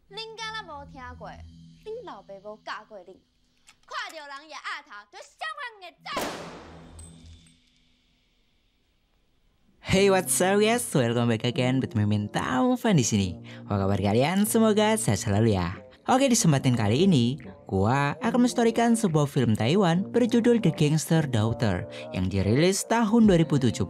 恁敢若无听过？恁老爸无教过恁，看到人也压头，就相反嘅仔。Hey, what's up guys? Welcome back again with Mimin Taufan di sini. Apa kabar kalian? Semoga sehat selalu ya. Oke, di kesempatan kali ini, gua akan menstorikan sebuah film Taiwan berjudul The Gangster Daughter yang dirilis tahun 2017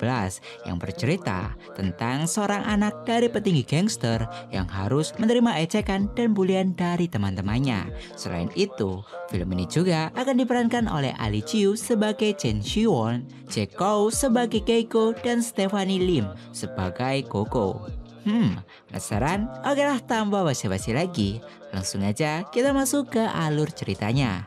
yang bercerita tentang seorang anak dari petinggi gangster yang harus menerima ejekan dan bulian dari teman-temannya. Selain itu, film ini juga akan diperankan oleh Ali Chiu sebagai Chen Xiwon, Jack Kou sebagai Keiko, dan Stephanie Lim sebagai Coco. Penasaran? Oke lah, tanpa basa-basi lagi, langsung aja kita masuk ke alur ceritanya.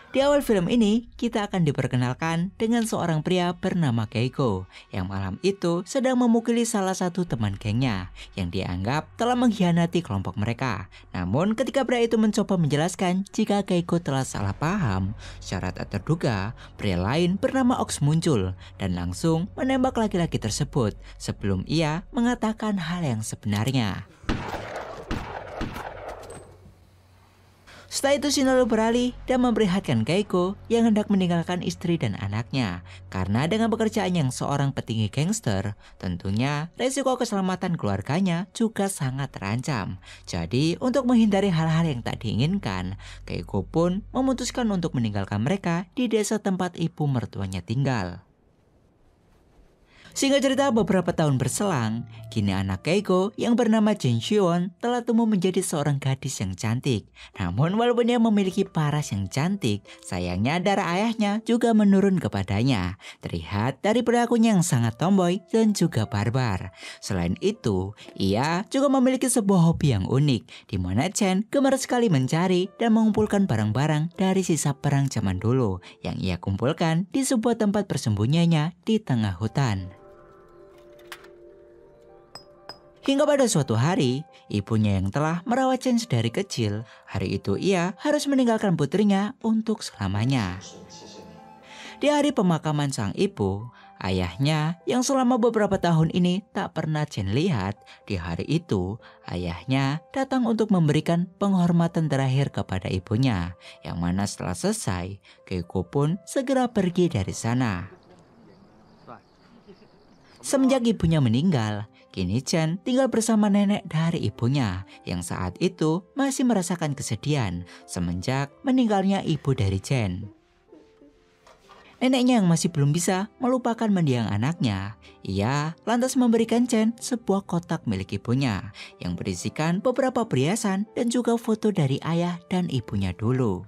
Di awal film ini, kita akan diperkenalkan dengan seorang pria bernama Keiko yang malam itu sedang memukuli salah satu teman gengnya yang dianggap telah mengkhianati kelompok mereka. Namun ketika pria itu mencoba menjelaskan jika Keiko telah salah paham, secara tak terduga pria lain bernama Ox muncul dan langsung menembak laki-laki tersebut sebelum ia mengatakan hal yang sebenarnya. Setelah itu Shinobu beralih dan memperlihatkan Keiko yang hendak meninggalkan istri dan anaknya. Karena dengan pekerjaan yang seorang petinggi gangster, tentunya resiko keselamatan keluarganya juga sangat terancam. Jadi untuk menghindari hal-hal yang tak diinginkan, Keiko pun memutuskan untuk meninggalkan mereka di desa tempat ibu mertuanya tinggal. Singkat cerita, beberapa tahun berselang, kini anak Keiko yang bernama Chen Xiwon telah tumbuh menjadi seorang gadis yang cantik. Namun walaupun dia memiliki paras yang cantik, sayangnya darah ayahnya juga menurun kepadanya. Terlihat dari perilakunya yang sangat tomboy dan juga barbar. Selain itu, ia juga memiliki sebuah hobi yang unik, di mana Chen gemar sekali mencari dan mengumpulkan barang-barang dari sisa perang zaman dulu yang ia kumpulkan di sebuah tempat persembunyiannya di tengah hutan. Hingga pada suatu hari, ibunya yang telah merawat Chen dari kecil, hari itu ia harus meninggalkan putrinya untuk selamanya. Di hari pemakaman sang ibu, ayahnya yang selama beberapa tahun ini tak pernah Chen lihat, di hari itu ayahnya datang untuk memberikan penghormatan terakhir kepada ibunya, yang mana setelah selesai, Keiko pun segera pergi dari sana. Semenjak ibunya meninggal, kini Chen tinggal bersama nenek dari ibunya yang saat itu masih merasakan kesedihan semenjak meninggalnya ibu dari Chen. Neneknya yang masih belum bisa melupakan mendiang anaknya, ia lantas memberikan Chen sebuah kotak milik ibunya yang berisikan beberapa perhiasan dan juga foto dari ayah dan ibunya dulu.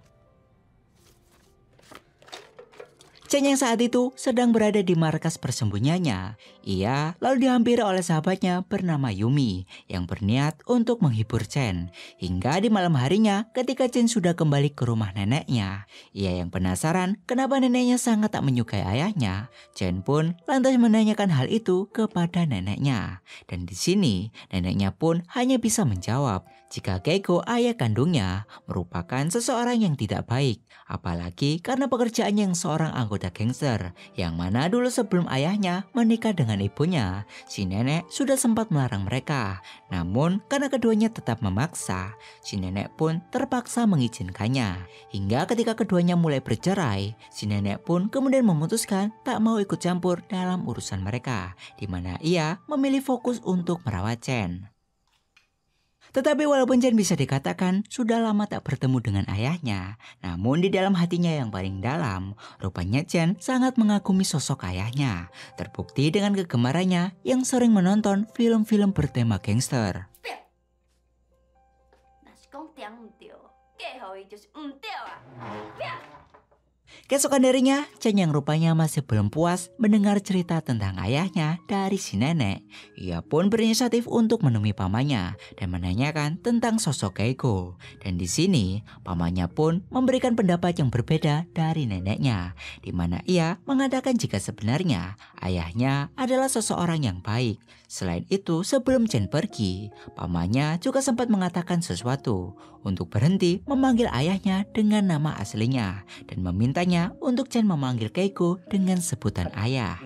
Chen yang saat itu sedang berada di markas persembunyiannya, ia lalu dihampiri oleh sahabatnya bernama Yumi yang berniat untuk menghibur Chen. Hingga di malam harinya ketika Chen sudah kembali ke rumah neneknya, ia yang penasaran kenapa neneknya sangat tak menyukai ayahnya. Chen pun lantas menanyakan hal itu kepada neneknya. Dan di sini neneknya pun hanya bisa menjawab jika Keiko ayah kandungnya merupakan seseorang yang tidak baik. Apalagi karena pekerjaannya yang seorang anggota gangster, yang mana dulu sebelum ayahnya menikah dengan ibunya, si nenek sudah sempat melarang mereka. Namun karena keduanya tetap memaksa, si nenek pun terpaksa mengizinkannya. Hingga ketika keduanya mulai bercerai, si nenek pun kemudian memutuskan tak mau ikut campur dalam urusan mereka, di mana ia memilih fokus untuk merawat Chen. Tetapi walaupun Chen bisa dikatakan sudah lama tak bertemu dengan ayahnya, namun di dalam hatinya yang paling dalam, rupanya Chen sangat mengagumi sosok ayahnya. Terbukti dengan kegemarannya yang sering menonton film-film bertema gangster. Keesokan harinya, Chen yang rupanya masih belum puas mendengar cerita tentang ayahnya dari si nenek. Ia pun berinisiatif untuk menemui pamannya dan menanyakan tentang sosok Keiko. Dan di sini, pamannya pun memberikan pendapat yang berbeda dari neneknya, di mana ia mengatakan jika sebenarnya ayahnya adalah seseorang yang baik. Selain itu, sebelum Chen pergi, pamannya juga sempat mengatakan sesuatu untuk berhenti memanggil ayahnya dengan nama aslinya dan memintanya untuk Chen memanggil Keiko dengan sebutan ayah.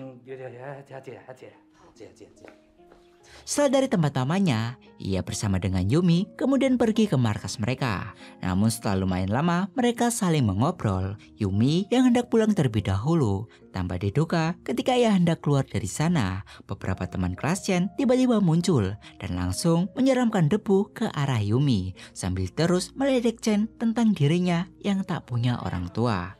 Setelah dari tempat pamannya, ia bersama dengan Yumi kemudian pergi ke markas mereka. Namun setelah lumayan lama mereka saling mengobrol. Yumi yang hendak pulang terlebih dahulu. Tanpa diduga ketika ia hendak keluar dari sana, beberapa teman kelas Chen tiba-tiba muncul dan langsung menyeramkan debu ke arah Yumi sambil terus meledek Chen tentang dirinya yang tak punya orang tua.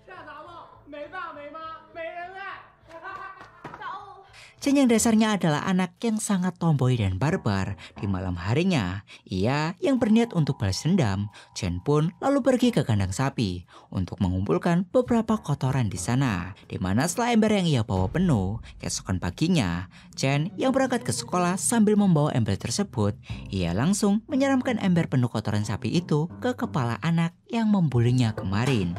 Chen yang dasarnya adalah anak yang sangat tomboy dan barbar. Di malam harinya, ia yang berniat untuk balas dendam. Chen pun lalu pergi ke kandang sapi untuk mengumpulkan beberapa kotoran di sana. Di mana setelah ember yang ia bawa penuh, keesokan paginya, Chen yang berangkat ke sekolah sambil membawa ember tersebut, ia langsung menyeramkan ember penuh kotoran sapi itu ke kepala anak yang membulinya kemarin.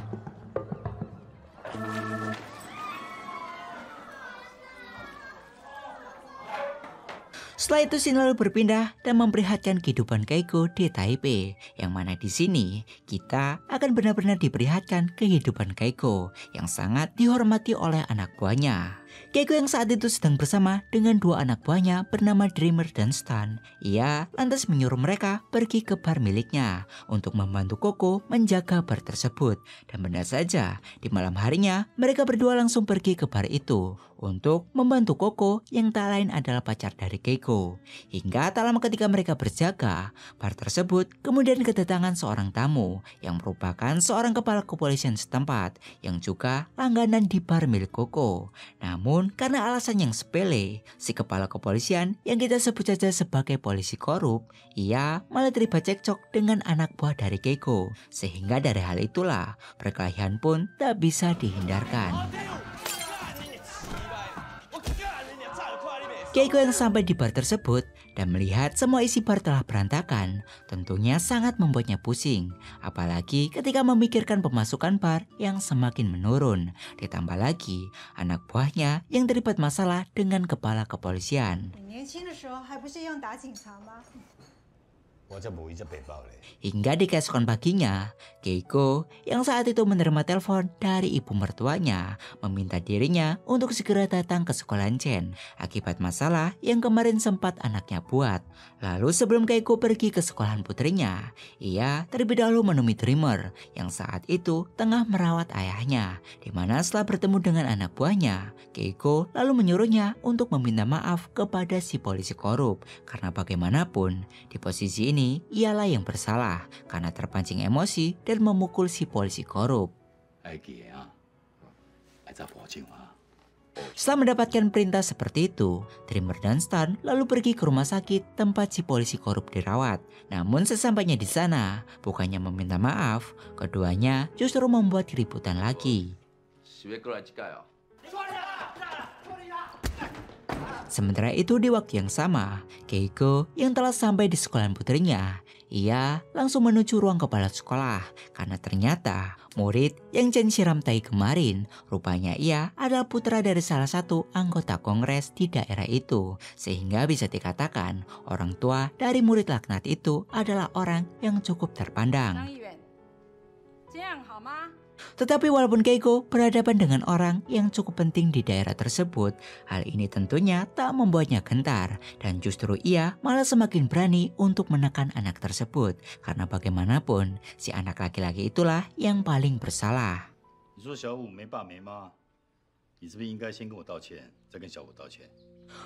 Setelah itu scene lalu berpindah dan memperlihatkan kehidupan Keiko di Taipei, yang mana di sini kita akan benar-benar diperlihatkan kehidupan Keiko yang sangat dihormati oleh anak buahnya. Keiko yang saat itu sedang bersama dengan dua anak buahnya bernama Dreamer dan Stan. Ia lantas menyuruh mereka pergi ke bar miliknya untuk membantu Koko menjaga bar tersebut. Dan benar saja, di malam harinya mereka berdua langsung pergi ke bar itu untuk membantu Koko yang tak lain adalah pacar dari Keiko. Hingga tak lama ketika mereka berjaga, bar tersebut kemudian kedatangan seorang tamu yang merupakan seorang kepala kepolisian setempat yang juga langganan di bar milik Koko. Namun karena alasan yang sepele, si kepala kepolisian yang kita sebut saja sebagai polisi korup, ia malah terlibat cekcok dengan anak buah dari Keiko. Sehingga dari hal itulah perkelahian pun tak bisa dihindarkan. Keiko yang sampai di bar tersebut dan melihat semua isi bar telah berantakan, tentunya sangat membuatnya pusing. Apalagi ketika memikirkan pemasukan bar yang semakin menurun. Ditambah lagi anak buahnya yang terlibat masalah dengan kepala kepolisian. Hingga di keesokan paginya, Keiko yang saat itu menerima telepon dari ibu mertuanya meminta dirinya untuk segera datang ke sekolah Chen akibat masalah yang kemarin sempat anaknya buat. Lalu sebelum Keiko pergi ke sekolahan putrinya, ia terlebih dahulu menemui Dreamer yang saat itu tengah merawat ayahnya. Di mana setelah bertemu dengan anak buahnya, Keiko lalu menyuruhnya untuk meminta maaf kepada si polisi korup karena bagaimanapun di posisi ini ialah yang bersalah karena terpancing emosi dan memukul si polisi korup. Setelah mendapatkan perintah seperti itu, Dreamer dan Stan lalu pergi ke rumah sakit tempat si polisi korup dirawat. Namun sesampainya di sana, bukannya meminta maaf, keduanya justru membuat keributan lagi. Sementara itu di waktu yang sama, Keiko yang telah sampai di sekolahan putrinya, ia langsung menuju ruang kepala sekolah karena ternyata murid yang Chen siram tai kemarin rupanya ia adalah putra dari salah satu anggota kongres di daerah itu. Sehingga bisa dikatakan orang tua dari murid laknat itu adalah orang yang cukup terpandang. Tetapi walaupun Keiko berhadapan dengan orang yang cukup penting di daerah tersebut, hal ini tentunya tak membuatnya gentar dan justru ia malah semakin berani untuk menekan anak tersebut karena bagaimanapun si anak laki-laki itulah yang paling bersalah.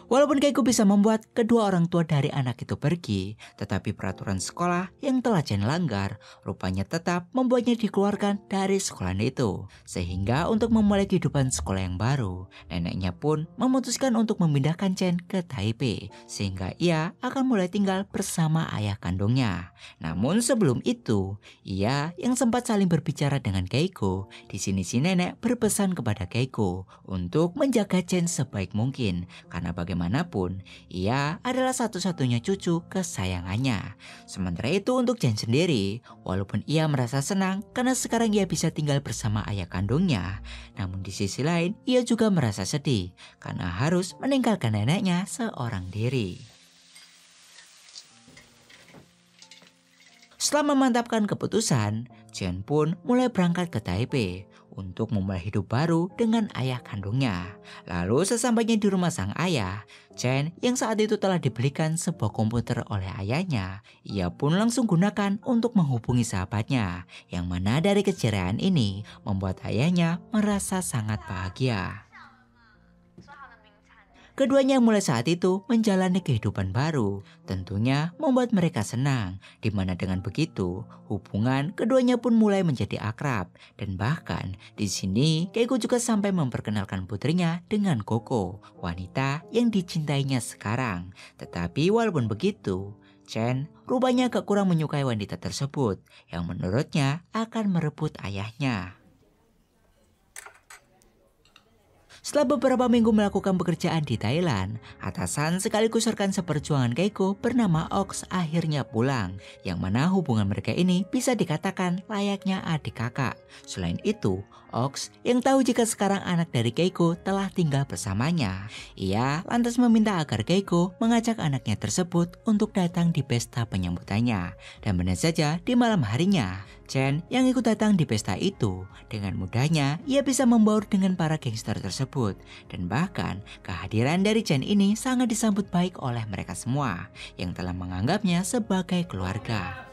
Walaupun Keiko bisa membuat kedua orang tua dari anak itu pergi, tetapi peraturan sekolah yang telah Chen langgar rupanya tetap membuatnya dikeluarkan dari sekolah itu. Sehingga untuk memulai kehidupan sekolah yang baru, neneknya pun memutuskan untuk memindahkan Chen ke Taipei, sehingga ia akan mulai tinggal bersama ayah kandungnya. Namun sebelum itu, ia yang sempat saling berbicara dengan Keiko, di sini si nenek berpesan kepada Keiko untuk menjaga Chen sebaik mungkin, karena bagaimanapun, ia adalah satu-satunya cucu kesayangannya. Sementara itu untuk Chen sendiri, walaupun ia merasa senang karena sekarang ia bisa tinggal bersama ayah kandungnya, namun di sisi lain ia juga merasa sedih karena harus meninggalkan neneknya seorang diri. Setelah memantapkan keputusan, Chen pun mulai berangkat ke Taipei untuk memulai hidup baru dengan ayah kandungnya. Lalu sesampainya di rumah sang ayah, Chen yang saat itu telah dibelikan sebuah komputer oleh ayahnya, ia pun langsung gunakan untuk menghubungi sahabatnya, yang mana dari keceriaan ini membuat ayahnya merasa sangat bahagia. Keduanya mulai saat itu menjalani kehidupan baru, tentunya membuat mereka senang, dimana dengan begitu hubungan keduanya pun mulai menjadi akrab, dan bahkan di sini Keiko juga sampai memperkenalkan putrinya dengan Koko, wanita yang dicintainya sekarang. Tetapi walaupun begitu, Chen rupanya agak kurang menyukai wanita tersebut, yang menurutnya akan merebut ayahnya. Setelah beberapa minggu melakukan pekerjaan di Thailand, atasan sekaligus rekan seperjuangan Keiko bernama Ox akhirnya pulang, yang mana hubungan mereka ini bisa dikatakan layaknya adik kakak. Selain itu, Ox yang tahu jika sekarang anak dari Keiko telah tinggal bersamanya, ia lantas meminta agar Keiko mengajak anaknya tersebut untuk datang di pesta penyambutannya. Dan benar saja di malam harinya, Chen yang ikut datang di pesta itu, dengan mudahnya ia bisa membaur dengan para gangster tersebut. Dan bahkan kehadiran dari Chen ini sangat disambut baik oleh mereka semua, yang telah menganggapnya sebagai keluarga.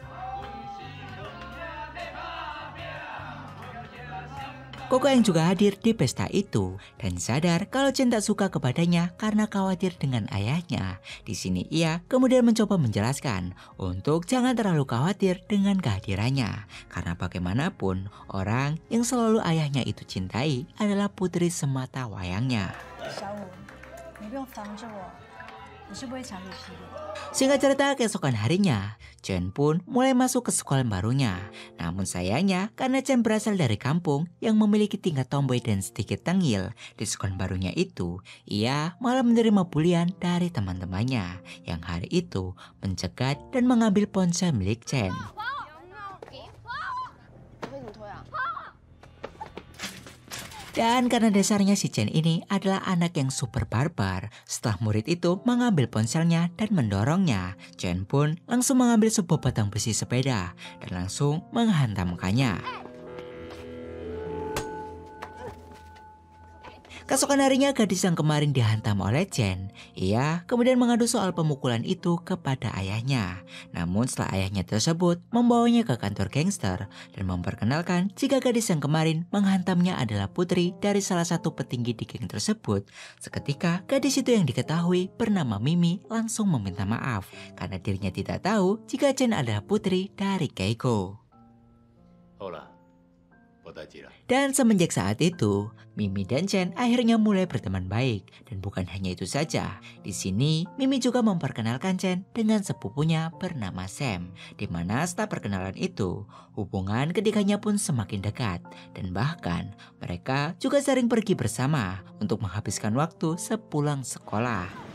Koko yang juga hadir di pesta itu dan sadar kalau Chen tak suka kepadanya karena khawatir dengan ayahnya. Di sini ia kemudian mencoba menjelaskan untuk jangan terlalu khawatir dengan kehadirannya, karena bagaimanapun orang yang selalu ayahnya itu cintai adalah putri semata wayangnya. Singkat cerita, keesokan harinya, Chen pun mulai masuk ke sekolah barunya. Namun sayangnya, karena Chen berasal dari kampung yang memiliki tingkat tomboy dan sedikit tengil, di sekolah barunya itu, ia malah menerima bulian dari teman-temannya, yang hari itu mencegat dan mengambil ponsel milik Chen. Dan karena dasarnya si Chen ini adalah anak yang super barbar, setelah murid itu mengambil ponselnya dan mendorongnya, Chen pun langsung mengambil sebuah batang besi sepeda dan langsung menghantamkannya. Keesokan harinya, gadis yang kemarin dihantam oleh Chen, ia kemudian mengadu soal pemukulan itu kepada ayahnya. Namun setelah ayahnya tersebut membawanya ke kantor gangster dan memperkenalkan jika gadis yang kemarin menghantamnya adalah putri dari salah satu petinggi di geng tersebut, seketika gadis itu yang diketahui bernama Mimi langsung meminta maaf karena dirinya tidak tahu jika Chen adalah putri dari Keiko. Dan semenjak saat itu, Mimi dan Chen akhirnya mulai berteman baik. Dan bukan hanya itu saja, di sini Mimi juga memperkenalkan Chen dengan sepupunya bernama Sam, di mana setelah perkenalan itu, hubungan ketiganya pun semakin dekat. Dan bahkan mereka juga sering pergi bersama untuk menghabiskan waktu sepulang sekolah.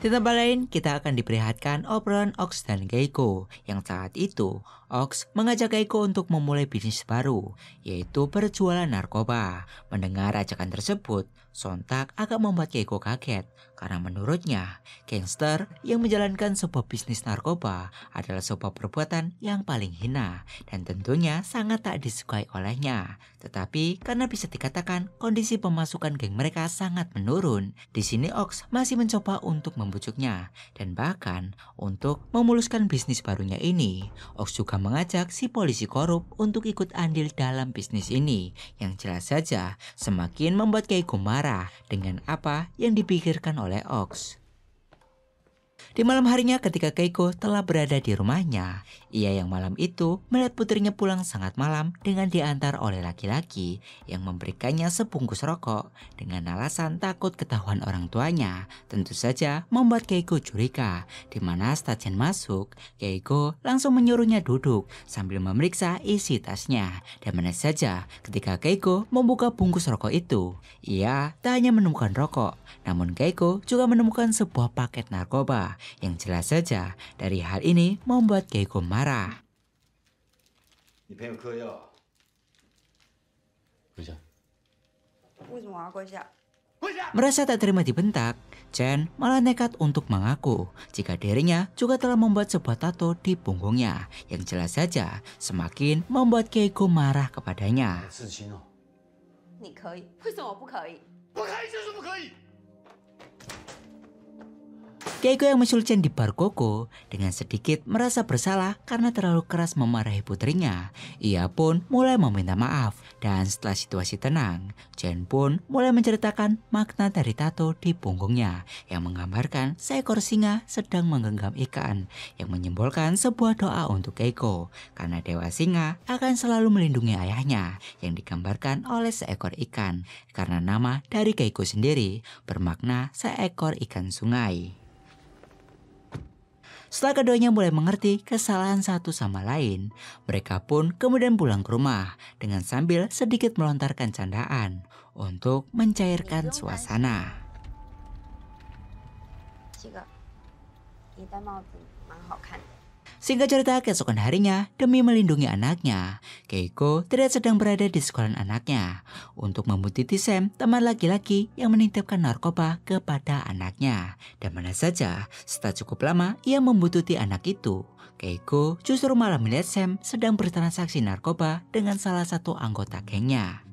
Di tempat lain, kita akan diperlihatkan obrolan Ox dan Keiko, yang saat itu Ox mengajak Keiko untuk memulai bisnis baru, yaitu berjualan narkoba. Mendengar ajakan tersebut, sontak agak membuat Keiko kaget, karena menurutnya gangster yang menjalankan sebuah bisnis narkoba adalah sebuah perbuatan yang paling hina dan tentunya sangat tak disukai olehnya. Tetapi karena bisa dikatakan kondisi pemasukan geng mereka sangat menurun, di sini Ox masih mencoba untuk membujuknya dan bahkan untuk memuluskan bisnis barunya ini, Ox juga mengajak si polisi korup untuk ikut andil dalam bisnis ini, yang jelas saja semakin membuat Keiko marah dengan apa yang dipikirkan oleh Ox. Di malam harinya ketika Keiko telah berada di rumahnya, ia yang malam itu melihat putrinya pulang sangat malam dengan diantar oleh laki-laki yang memberikannya sebungkus rokok dengan alasan takut ketahuan orang tuanya. Tentu saja membuat Keiko curiga, di mana setelah Chen masuk, Keiko langsung menyuruhnya duduk sambil memeriksa isi tasnya. Dan mana saja ketika Keiko membuka bungkus rokok itu, ia tak hanya menemukan rokok, namun Keiko juga menemukan sebuah paket narkoba. Yang jelas saja dari hal ini membuat Keiko marah. Merasa tak terima dibentak, Chen malah nekat untuk mengaku jika dirinya juga telah membuat sebuah tato di punggungnya. Yang jelas saja semakin membuat Keiko marah kepadanya. Keiko yang menyusul Chen di bar koko dengan sedikit merasa bersalah karena terlalu keras memarahi putrinya. Ia pun mulai meminta maaf, dan setelah situasi tenang, Chen pun mulai menceritakan makna dari tato di punggungnya yang menggambarkan seekor singa sedang menggenggam ikan, yang menyimbolkan sebuah doa untuk Keiko karena dewa singa akan selalu melindungi ayahnya yang digambarkan oleh seekor ikan, karena nama dari Keiko sendiri bermakna seekor ikan sungai. Setelah keduanya mulai mengerti kesalahan satu sama lain, mereka pun kemudian pulang ke rumah dengan sambil sedikit melontarkan candaan untuk mencairkan suasana. Singkat cerita, keesokan harinya, demi melindungi anaknya, Keiko terlihat sedang berada di sekolah anaknya untuk membuntuti Sam, teman laki-laki yang menitipkan narkoba kepada anaknya. Dan mana saja, setelah cukup lama ia membuntuti anak itu, Keiko justru malah melihat Sam sedang bertransaksi narkoba dengan salah satu anggota gengnya.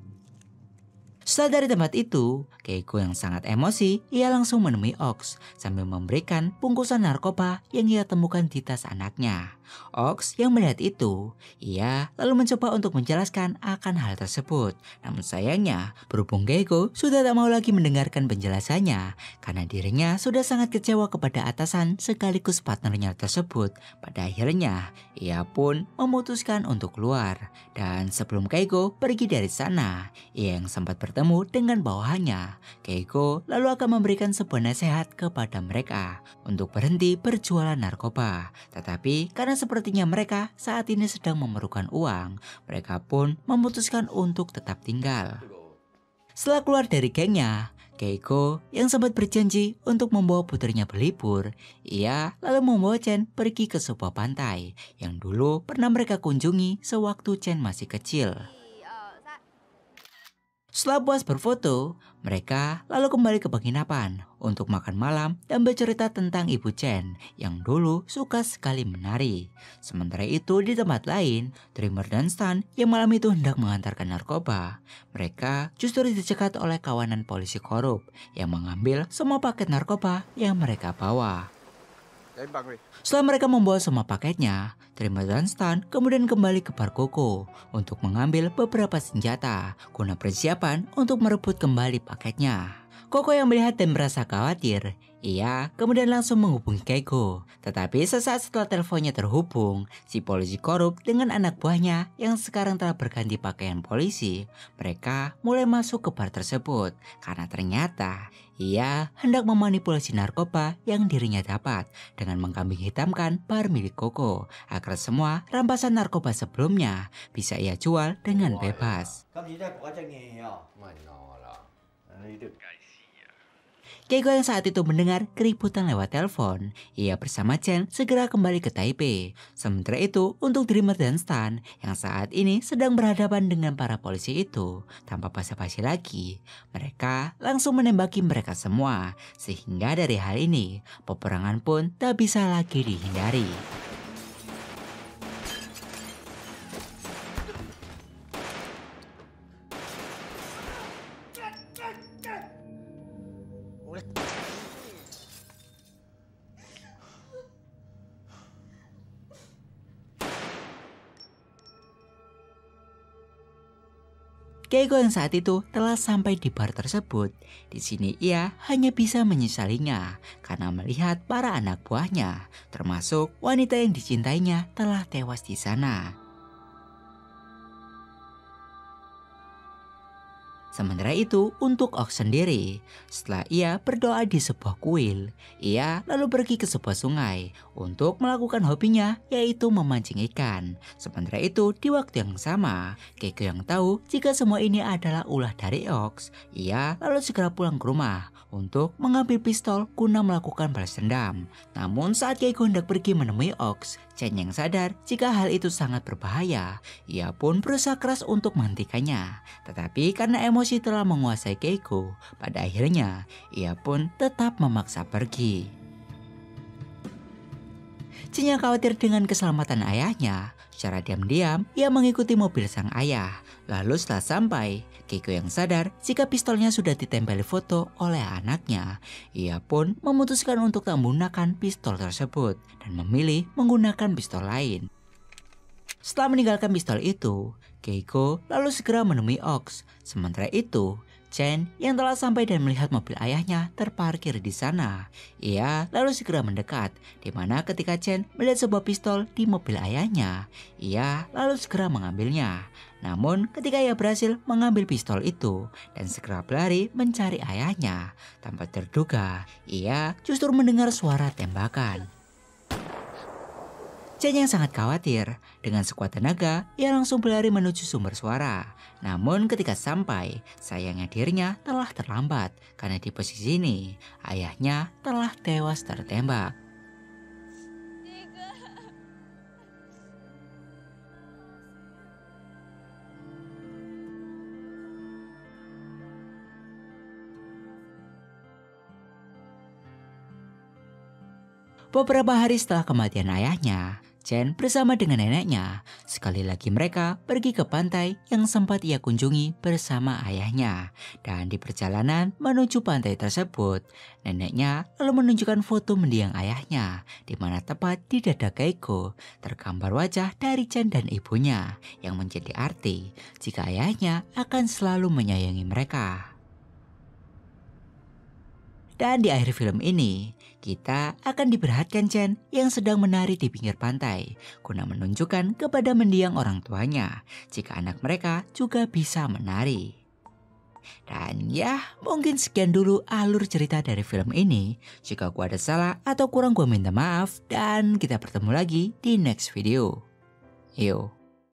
Setelah dari tempat itu, Keiko yang sangat emosi, ia langsung menemui Ox sambil memberikan bungkusan narkoba yang ia temukan di tas anaknya. Ox yang melihat itu, ia lalu mencoba untuk menjelaskan akan hal tersebut. Namun sayangnya, berhubung Keiko sudah tak mau lagi mendengarkan penjelasannya karena dirinya sudah sangat kecewa kepada atasan sekaligus partnernya tersebut. Pada akhirnya, ia pun memutuskan untuk keluar. Dan sebelum Keiko pergi dari sana, ia yang sempat bertemu dengan bawahannya, Keiko lalu akan memberikan sebuah nasihat kepada mereka untuk berhenti berjualan narkoba. Tetapi karena sepertinya mereka saat ini sedang memerlukan uang, mereka pun memutuskan untuk tetap tinggal. Setelah keluar dari gengnya, Keiko yang sempat berjanji untuk membawa putrinya berlibur, ia lalu membawa Chen pergi ke sebuah pantai yang dulu pernah mereka kunjungi sewaktu Chen masih kecil. Setelah puas berfoto, mereka lalu kembali ke penginapan untuk makan malam dan bercerita tentang Ibu Chen yang dulu suka sekali menari. Sementara itu di tempat lain, Dreamer dan Stan yang malam itu hendak mengantarkan narkoba, mereka justru dicegat oleh kawanan polisi korup yang mengambil semua paket narkoba yang mereka bawa. Setelah mereka membawa semua paketnya, Dreamer dan Stan kemudian kembali ke bar koko untuk mengambil beberapa senjata guna persiapan untuk merebut kembali paketnya. Koko yang melihat dan merasa khawatir, ia kemudian langsung menghubungi Keiko. Tetapi sesaat setelah teleponnya terhubung, si polisi korup dengan anak buahnya yang sekarang telah berganti pakaian polisi, mereka mulai masuk ke bar tersebut karena ternyata ia hendak memanipulasi narkoba yang dirinya dapat dengan mengkambing hitamkan bar milik Koko agar semua rampasan narkoba sebelumnya bisa ia jual dengan bebas. Keiko yang saat itu mendengar keributan lewat telepon, ia bersama Chen segera kembali ke Taipei. Sementara itu, untuk Dreamer dan Stan yang saat ini sedang berhadapan dengan para polisi itu, tanpa basa-basi lagi, mereka langsung menembaki mereka semua. Sehingga dari hal ini, peperangan pun tak bisa lagi dihindari. Keiko yang saat itu telah sampai di bar tersebut. Di sini ia hanya bisa menyesalinya karena melihat para anak buahnya, termasuk wanita yang dicintainya telah tewas di sana. Sementara itu, untuk Ox sendiri, setelah ia berdoa di sebuah kuil, ia lalu pergi ke sebuah sungai untuk melakukan hobinya, yaitu memancing ikan. Sementara itu, di waktu yang sama, Keiko yang tahu jika semua ini adalah ulah dari Ox, ia lalu segera pulang ke rumah untuk mengambil pistol guna melakukan balas dendam. Namun saat Keiko hendak pergi menemui Ox, Chen yang sadar jika hal itu sangat berbahaya, ia pun berusaha keras untuk menghentikannya. Tetapi karena emosi telah menguasai Keiko, pada akhirnya ia pun tetap memaksa pergi. Chen yang khawatir dengan keselamatan ayahnya, secara diam-diam ia mengikuti mobil sang ayah. Lalu setelah sampai, Keiko yang sadar jika pistolnya sudah ditempeli foto oleh anaknya, ia pun memutuskan untuk tak menggunakan pistol tersebut dan memilih menggunakan pistol lain. Setelah meninggalkan pistol itu, Keiko lalu segera menemui Ox. Sementara itu, Chen yang telah sampai dan melihat mobil ayahnya terparkir di sana. Ia lalu segera mendekat, di mana ketika Chen melihat sebuah pistol di mobil ayahnya, ia lalu segera mengambilnya. Namun ketika ia berhasil mengambil pistol itu dan segera berlari mencari ayahnya, tanpa terduga ia justru mendengar suara tembakan. Chen yang sangat khawatir, dengan sekuat tenaga ia langsung berlari menuju sumber suara. Namun ketika sampai, sayangnya dirinya telah terlambat karena di posisi ini ayahnya telah tewas tertembak. Beberapa hari setelah kematian ayahnya, Chen bersama dengan neneknya, sekali lagi mereka pergi ke pantai yang sempat ia kunjungi bersama ayahnya. Dan di perjalanan menuju pantai tersebut, neneknya lalu menunjukkan foto mendiang ayahnya, di mana tepat di dada Keiko tergambar wajah dari Chen dan ibunya, yang menjadi arti jika ayahnya akan selalu menyayangi mereka. Dan di akhir film ini, kita akan diperhatikan Chen yang sedang menari di pinggir pantai, guna menunjukkan kepada mendiang orang tuanya jika anak mereka juga bisa menari. Dan ya, mungkin sekian dulu alur cerita dari film ini. Jika gua ada salah atau kurang gua minta maaf, dan kita bertemu lagi di next video. Yo.